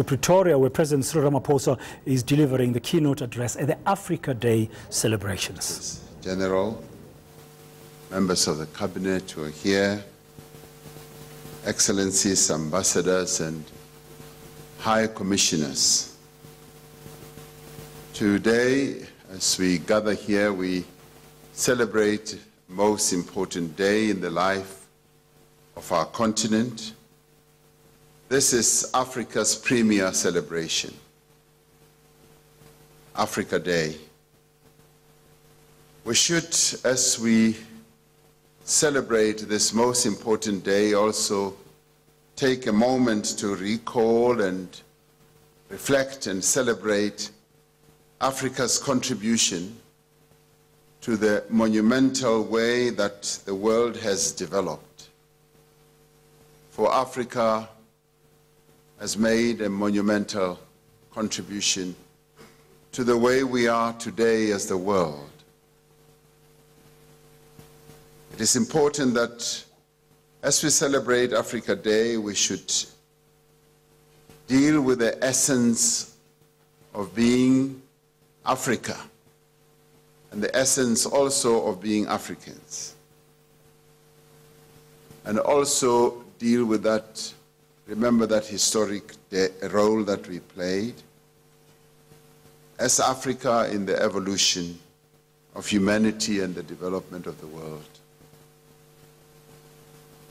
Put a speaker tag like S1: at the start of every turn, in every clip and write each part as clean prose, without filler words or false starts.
S1: to Pretoria, where President Cyril Ramaphosa is delivering the keynote address at the Africa Day celebrations.
S2: General, members of the cabinet who are here, excellencies, ambassadors, and high commissioners. Today, as we gather here, we celebrate the most important day in the life of our continent. This is Africa's premier celebration, Africa Day. We should, as we celebrate this most important day, also take a moment to recall and reflect and celebrate Africa's contribution to the monumental way that the world has developed. For Africa has made a monumental contribution to the way we are today as the world. It is important that as we celebrate Africa Day, we should deal with the essence of being Africa and the essence also of being Africans. And also deal with that, remember that historic role that we played as Africa in the evolution of humanity and the development of the world.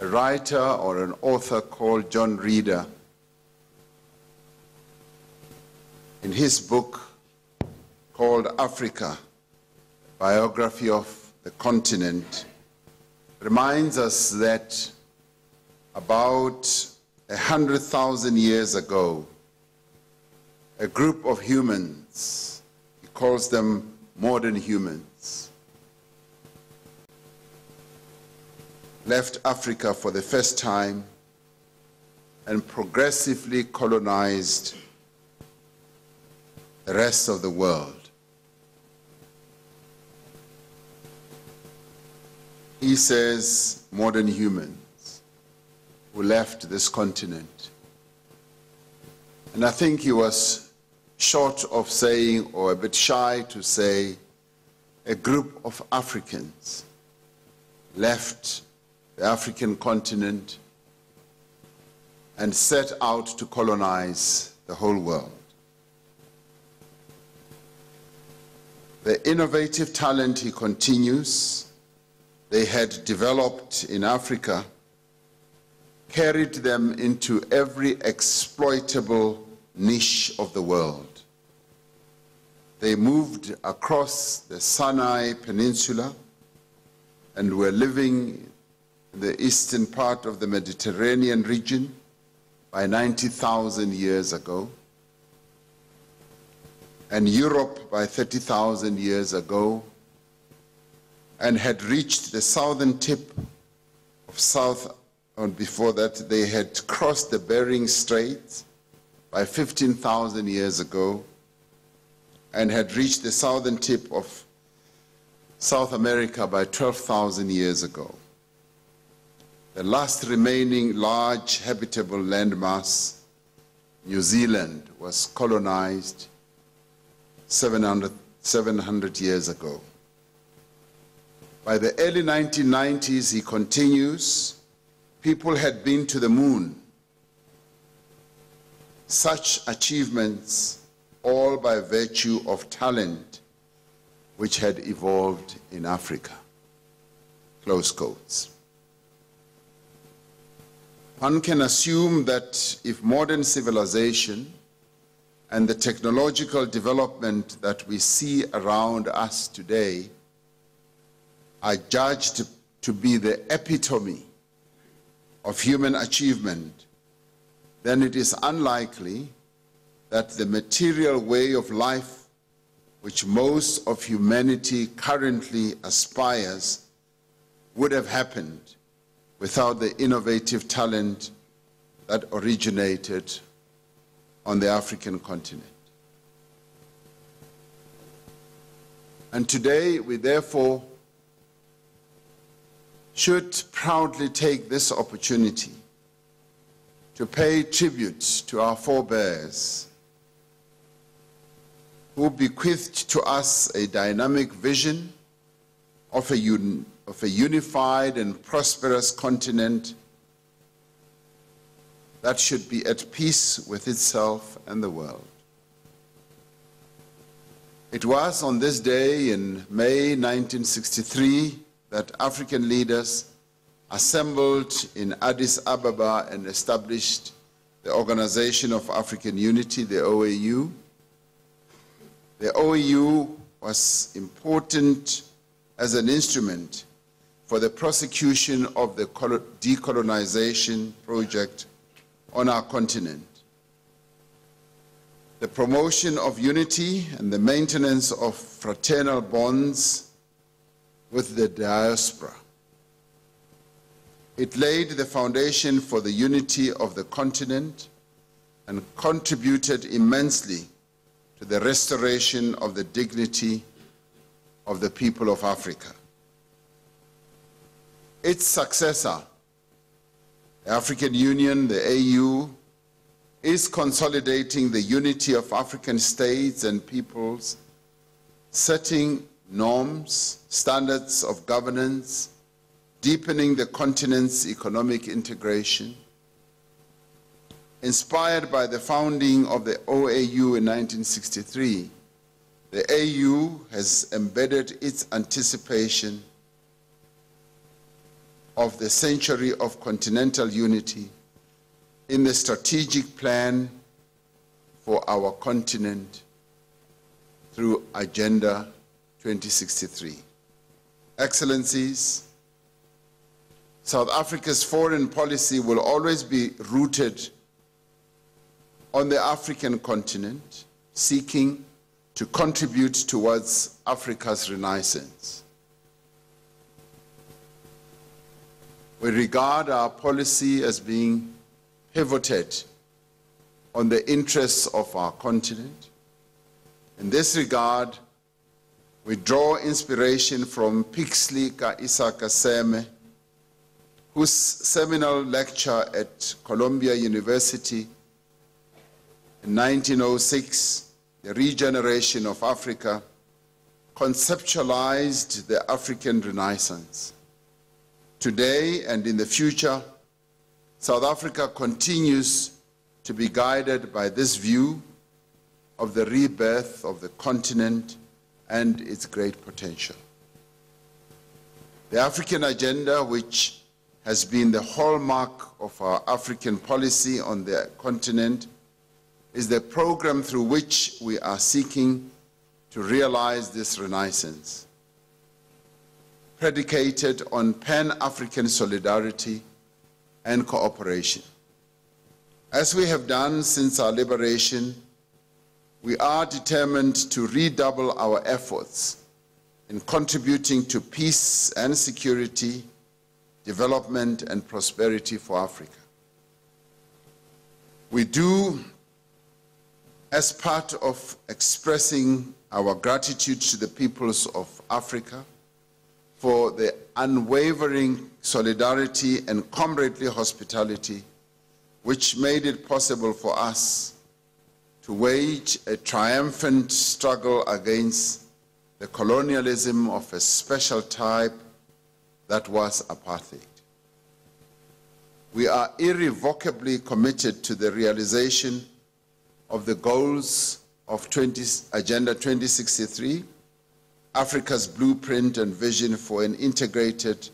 S2: A writer or an author called John Reader, in his book called Africa, Biography of the Continent, reminds us that about 100,000 years ago, a group of humans, he calls them modern humans, left Africa for the first time and progressively colonized the rest of the world. He says modern humans who left this continent. And I think he was short of saying, or a bit shy to say, a group of Africans left the African continent and set out to colonize the whole world. The innovative talent, he continues, they had developed in Africa carried them into every exploitable niche of the world. They moved across the Sinai Peninsula and were living in the eastern part of the Mediterranean region by 90,000 years ago, and Europe by 30,000 years ago, and had reached the southern tip of and before that they had crossed the Bering Strait by 15,000 years ago, and had reached the southern tip of South America by 12,000 years ago. The last remaining large habitable landmass, New Zealand, was colonized 700 years ago. By the early 1990s, he continues, people had been to the moon. Such achievements, all by virtue of talent which had evolved in Africa. Close quotes. One can assume that if modern civilization and the technological development that we see around us today are judged to be the epitome of human achievement, then it is unlikely that the material way of life which most of humanity currently aspires would have happened without the innovative talent that originated on the African continent. And today we therefore should proudly take this opportunity to pay tribute to our forebears who bequeathed to us a dynamic vision of a unified and prosperous continent that should be at peace with itself and the world. It was on this day in May 1963 that African leaders assembled in Addis Ababa and established the Organization of African Unity, the OAU. The OAU was important as an instrument for the prosecution of the decolonization project on our continent, the promotion of unity and the maintenance of fraternal bonds with the diaspora. It laid the foundation for the unity of the continent and contributed immensely to the restoration of the dignity of the people of Africa. Its successor, the African Union, the AU, is consolidating the unity of African states and peoples, setting norms, standards of governance, deepening the continent's economic integration. Inspired by the founding of the OAU in 1963, the AU has embedded its anticipation of the century of continental unity in the strategic plan for our continent through Agenda 2063. Excellencies, South Africa's foreign policy will always be rooted on the African continent, seeking to contribute towards Africa's renaissance. We regard our policy as being pivoted on the interests of our continent. In this regard, we draw inspiration from Pixley Isaka Seme, whose seminal lecture at Columbia University in 1906, The Regeneration of Africa, conceptualized the African Renaissance. Today and in the future, South Africa continues to be guided by this view of the rebirth of the continent and its great potential. The African agenda, which has been the hallmark of our African policy on the continent, is the program through which we are seeking to realize this renaissance, predicated on Pan-African solidarity and cooperation. As we have done since our liberation, we are determined to redouble our efforts in contributing to peace and security, development and prosperity for Africa. We do, as part of expressing our gratitude to the peoples of Africa for the unwavering solidarity and comradely hospitality which made it possible for us to wage a triumphant struggle against the colonialism of a special type that was apartheid. We are irrevocably committed to the realization of the goals of Agenda 2063, Africa's blueprint and vision for an integrated,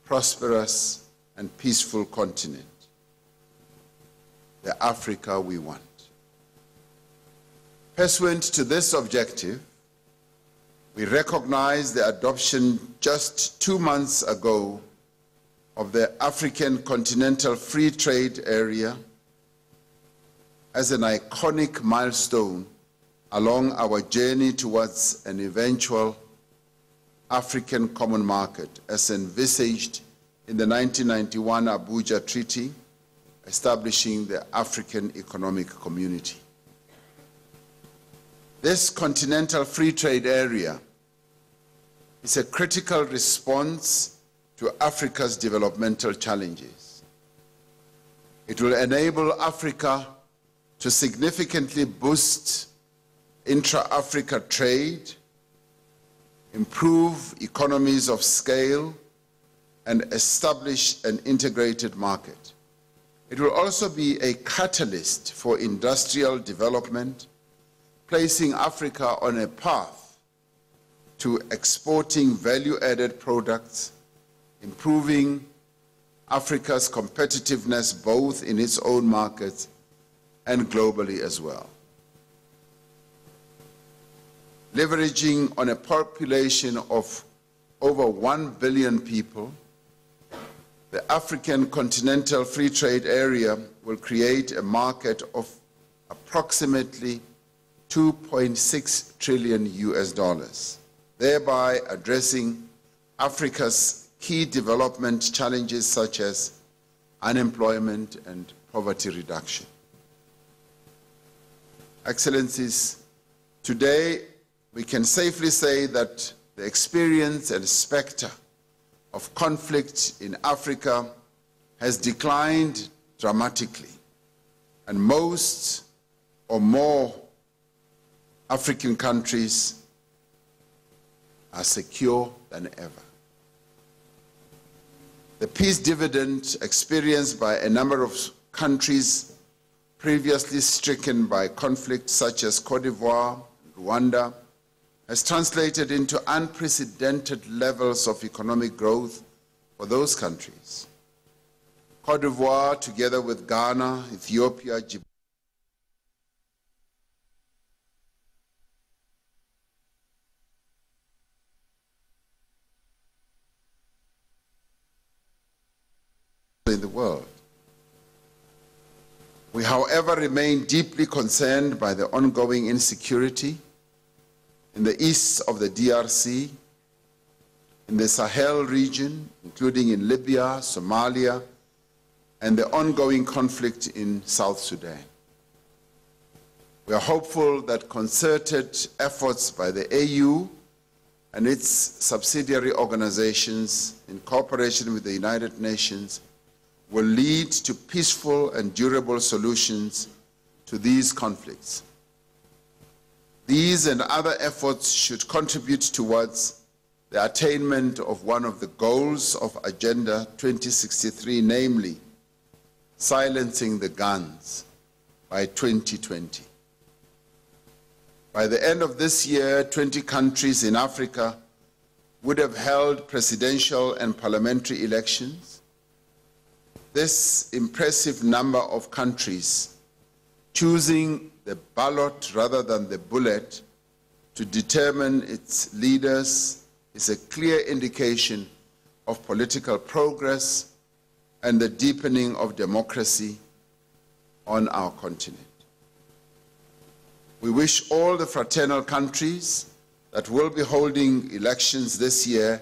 S2: prosperous, and peaceful continent. The Africa we want. Pursuant to this objective, we recognize the adoption just 2 months ago of the African Continental Free Trade Area as an iconic milestone along our journey towards an eventual African Common Market as envisaged in the 1991 Abuja Treaty establishing the African Economic Community. This Continental Free Trade Area is a critical response to Africa's developmental challenges. It will enable Africa to significantly boost intra-Africa trade, improve economies of scale, and establish an integrated market. It will also be a catalyst for industrial development, placing Africa on a path to exporting value-added products, improving Africa's competitiveness both in its own markets and globally as well. Leveraging on a population of over 1 billion people, the African Continental Free Trade Area will create a market of approximately $2.6 trillion, thereby addressing Africa's key development challenges such as unemployment and poverty reduction. Excellencies, today we can safely say that the experience and specter of conflict in Africa has declined dramatically, and most or more African countries are secure than ever. The peace dividend experienced by a number of countries previously stricken by conflict, such as Cote d'Ivoire, Rwanda, has translated into unprecedented levels of economic growth for those countries. Cote d'Ivoire, together with Ghana, Ethiopia, Djibouti, in the world. We, however, remain deeply concerned by the ongoing insecurity in the east of the DRC, in the Sahel region, including in Libya, Somalia, and the ongoing conflict in South Sudan. We are hopeful that concerted efforts by the AU and its subsidiary organizations in cooperation with the United Nations will lead to peaceful and durable solutions to these conflicts. These and other efforts should contribute towards the attainment of one of the goals of Agenda 2063, namely silencing the guns by 2020. By the end of this year, 20 countries in Africa would have held presidential and parliamentary elections. This impressive number of countries choosing the ballot rather than the bullet to determine its leaders is a clear indication of political progress and the deepening of democracy on our continent. We wish all the fraternal countries that will be holding elections this year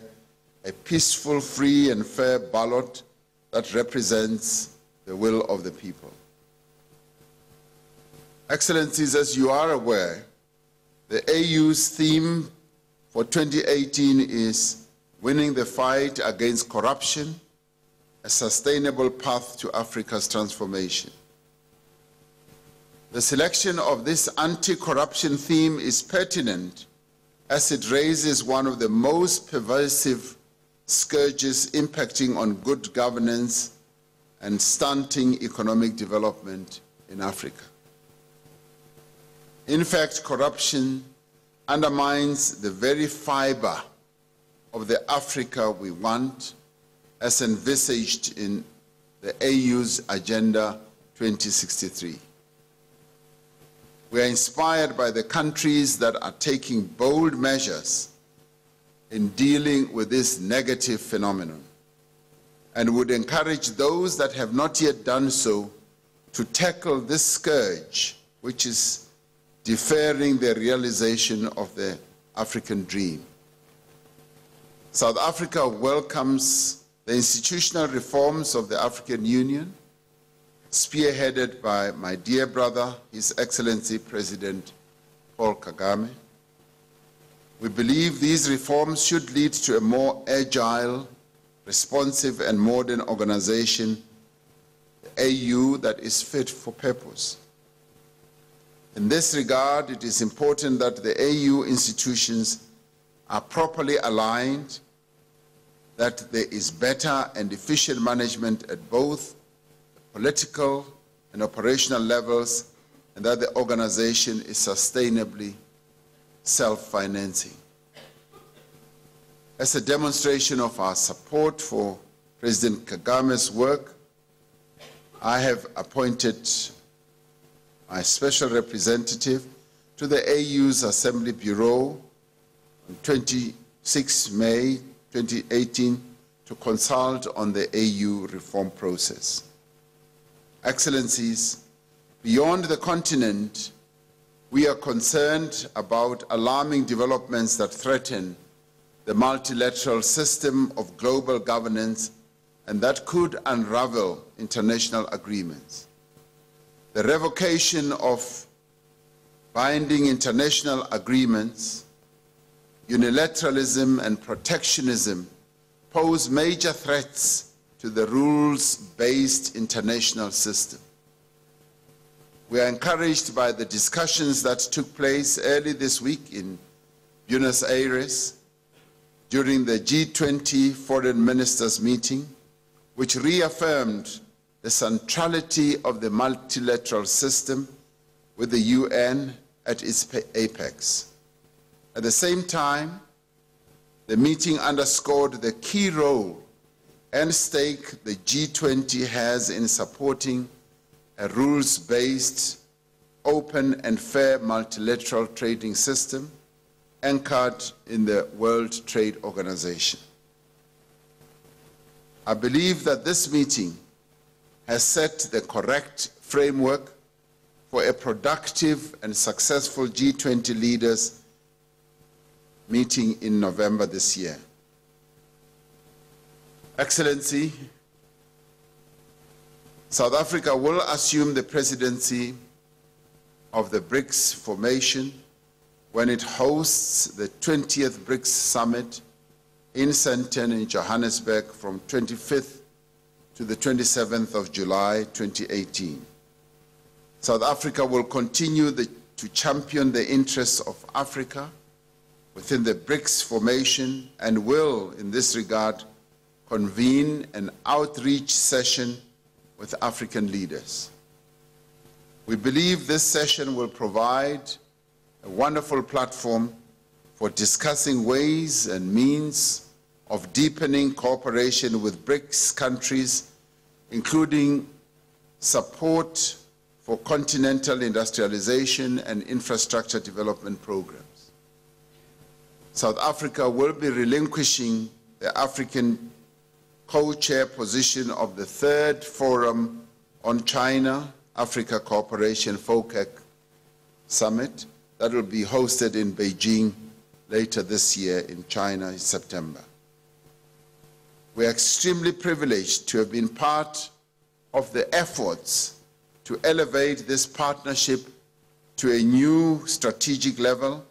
S2: a peaceful, free, and fair ballot that represents the will of the people. Excellencies, as you are aware, the AU's theme for 2018 is winning the fight against corruption, a sustainable path to Africa's transformation. The selection of this anti-corruption theme is pertinent as it raises one of the most pervasive scourges impacting on good governance and stunting economic development in Africa. In fact, corruption undermines the very fiber of the Africa we want, as envisaged in the AU's Agenda 2063. We are inspired by the countries that are taking bold measures in dealing with this negative phenomenon, and would encourage those that have not yet done so to tackle this scourge, which is deferring the realization of the African dream. South Africa welcomes the institutional reforms of the African Union, spearheaded by my dear brother, His Excellency President Paul Kagame. We believe these reforms should lead to a more agile, responsive, and modern organization, the AU that is fit for purpose. In this regard, it is important that the AU institutions are properly aligned, that there is better and efficient management at both political and operational levels, and that the organization is sustainably self-financing. As a demonstration of our support for President Kagame's work, I have appointed my special representative to the AU's Assembly Bureau on 26 May 2018 to consult on the AU reform process. Excellencies, beyond the continent, we are concerned about alarming developments that threaten the multilateral system of global governance and that could unravel international agreements. The revocation of binding international agreements, unilateralism and protectionism pose major threats to the rules-based international system. We are encouraged by the discussions that took place early this week in Buenos Aires during the G20 Foreign Ministers meeting, which reaffirmed the centrality of the multilateral system with the UN at its apex. At the same time, the meeting underscored the key role and stake the G20 has in supporting a rules-based, open and fair multilateral trading system anchored in the World Trade Organization. I believe that this meeting has set the correct framework for a productive and successful G20 leaders meeting in November this year. Excellency, South Africa will assume the presidency of the BRICS formation when it hosts the 20th BRICS Summit in Sandton in Johannesburg from 25th to the 27th of July 2018. South Africa will continue to champion the interests of Africa within the BRICS formation and will, in this regard, convene an outreach session with African leaders. We believe this session will provide a wonderful platform for discussing ways and means of deepening cooperation with BRICS countries, including support for continental industrialization and infrastructure development programs. South Africa will be relinquishing the African co-chair position of the third Forum on China-Africa Cooperation FOCAC Summit that will be hosted in Beijing later this year in China in September. We are extremely privileged to have been part of the efforts to elevate this partnership to a new strategic level,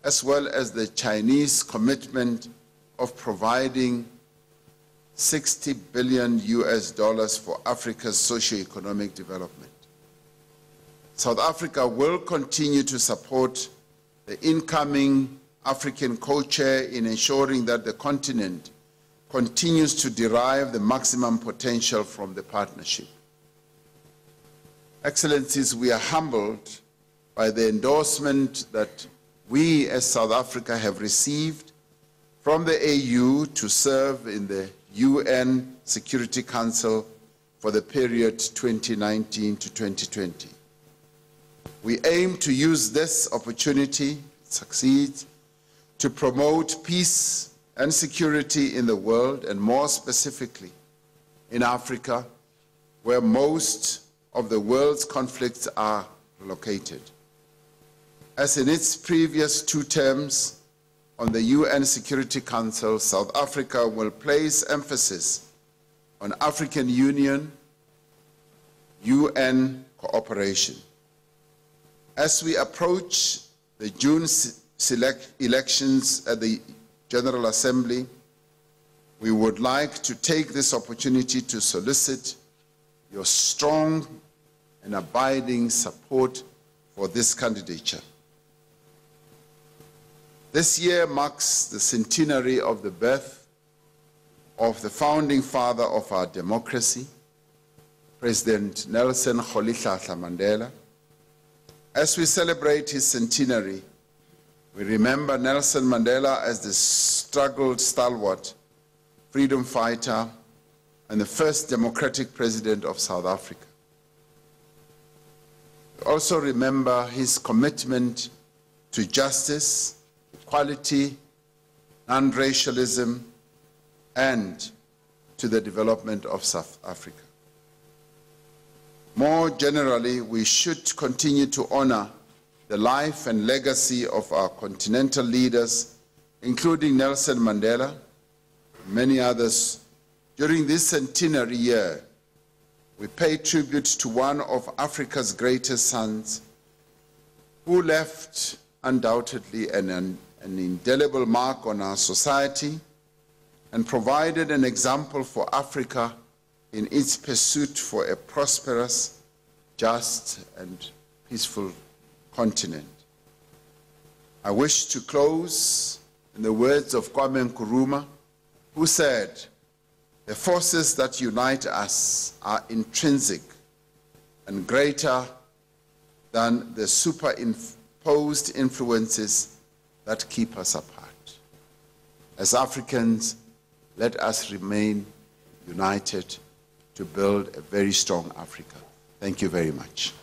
S2: as well as the Chinese commitment of providing $60 billion for Africa's socio-economic development. South Africa will continue to support the incoming African co-chair in ensuring that the continent continues to derive the maximum potential from the partnership. Excellencies, we are humbled by the endorsement that we as South Africa have received from the AU to serve in the UN Security Council for the period 2019 to 2020. We aim to use this opportunity, succeed, to promote peace and security in the world, and more specifically in Africa, where most of the world's conflicts are located. As in its previous 2 terms on the UN Security Council, South Africa will place emphasis on African Union, UN cooperation. As we approach the June elections at the General Assembly, we would like to take this opportunity to solicit your strong and abiding support for this candidature. This year marks the centenary of the birth of the founding father of our democracy, President Nelson Rolihlahla Mandela. As we celebrate his centenary, we remember Nelson Mandela as the struggle stalwart, freedom fighter, and the first democratic president of South Africa. We also remember his commitment to justice, equality, non-racialism, and to the development of South Africa. More generally, we should continue to honor the life and legacy of our continental leaders, including Nelson Mandela and many others. During this centenary year, we pay tribute to one of Africa's greatest sons who left undoubtedly an indelible mark on our society and provided an example for Africa in its pursuit for a prosperous, just, and peaceful continent. I wish to close in the words of Kwame Nkrumah, who said, "The forces that unite us are intrinsic and greater than the superimposed influences that keep us apart." As Africans, let us remain united to build a very strong Africa. Thank you very much.